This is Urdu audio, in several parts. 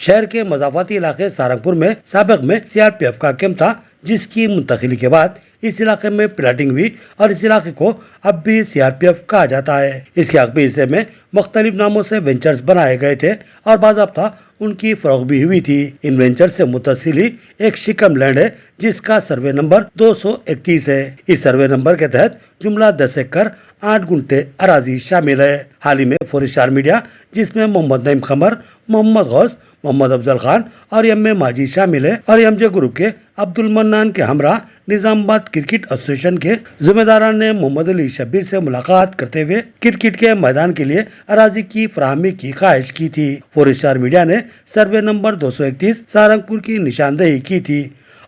شہر کے مضافاتی علاقے سہارنپور میں سابق میں CRPF کا کیمپ تھا، جس کی منتقلی کے بعد اس علاقے میں پلاٹنگ ہوئی اور اس علاقے کو اب بھی CRPF کہا جاتا ہے۔ اس کے عقبی حصے میں مختلف ناموں سے وینچرز بنائے گئے تھے اور باضابطہ ان کی فروخت بھی ہوئی تھی۔ ان وینچرز سے متصل ہی ایک شکم لینڈ ہے جس کا سروے نمبر 231 ہے۔ اس سروے نمبر کے تحت جملہ 10 ایکڑ 8 گنٹے اراضی شامل ہے۔ حال ہی میں 4 اسٹار میڈیا، جس میں محمد نعیم قمر، محمد غوث، محمد افضل خان اور M.A. ماجد شامل ہے، اور MJ گروپ کے عبد المنان کے ہمراہ نظام آباد کرکٹ ایسوسی ایشن کے ذمہ داران نے محمد علی شبیر سے ملاقات کرتے ہوئے کرکٹ کے میدان کے لیے اراضی کی فراہمی کی خواہش کی تھی۔ 4 اسٹار میڈیا نے سروے نمبر 231 سہارنپور کی نشاندہی کی تھی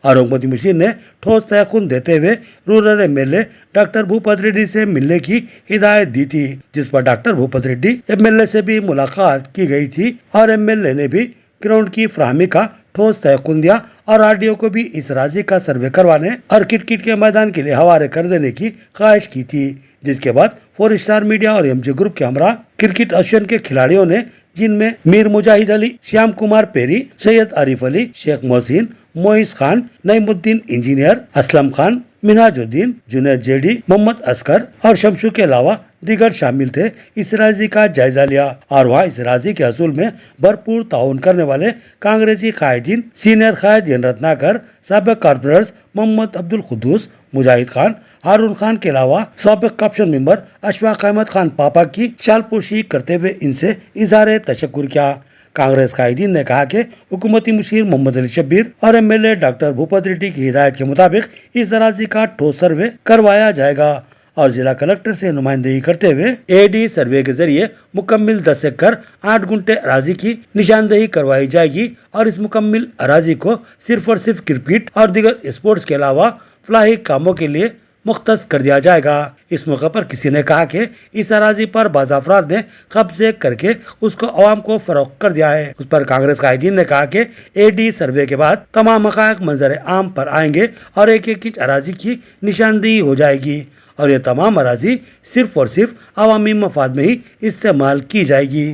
اور حکومتی مشیر نے ٹھوس تیقن دیتے ہوئے rural MLA doctor Bhupat ready سے ملنے کی ہدایت دی تھی، جس پر ڈاکٹر بھوپت ریڈی MLA سے بھی ملاقات کی گئی تھی اور MLA نے بھی گراؤنڈ کی فراہمی کا ٹھوس تیقن دیا اور RDO کو بھی اس اراضی کا سروے کروانے اور کرکٹ کے میدان کے لیے حوالے کر دینے کی خواہش کی تھی، جس کے بعد 4 اسٹار میڈیا اور MJ گروپ کے ہمراہ کرکٹ ایسوسی کے کھلاڑیوں نے، جن میں میر مجاہد علی، شیام کمار پیری، سید عارف علی، شیخ محسن، موئز خان، نعیم الدین انجینئر، اسلم خان، منہاج الدین، جنید JD، محمد اصغر اور شمشو کے علاوہ دیگر شامل تھے، اس اراضی کا جائزہ لیا اور وہاں اس اراضی کے حصول میں بھرپور تعاون کرنے والے کانگریسی قائدین، سینئر قائد ین رتناکر، سابق کارپوریٹرز محمد عبد القدوس، مجاہد خان، ہارون خان کے علاوہ سابق کاپشن ممبر اشفاق احمد خان پاپا کی شال پوشی کرتے ہوئے ان سے اظہار تشکر کیا۔ کانگریس قائدین نے کہا کہ حکومتی مشیر محمد علی شبیر اور MLA ڈاکٹر بھوپت ریڈی کی ہدایت کے مطابق اس اراضی کا ٹھوس سروے کروایا جائے گا اور ضلع کلکٹر سے نمائندگی کرتے ہوئے AD سروے کے ذریعے مکمل 10 ایکڑ 8 گنٹے اراضی کی نشاندہی کروائی جائے گی اور اس مکمل اراضی کو صرف اور صرف کرکٹ اور دیگر اسپورٹس کے علاوہ فلاحی کاموں کے لیے مختص کر دیا جائے گا۔ اس موقع پر کسی نے کہا کہ اس اراضی پر بعض افراد نے قبضے کر کے اس کو عوام کو فروخت کر دیا ہے۔ اس پر کانگریس قائدین نے کہا کہ AD سروے کے بعد تمام حقائق منظر عام پر آئیں گے اور ایک ایک انچ اراضی کی نشاندہی ہو جائے گی اور یہ تمام اراضی صرف اور صرف عوامی مفاد میں ہی استعمال کی جائے گی۔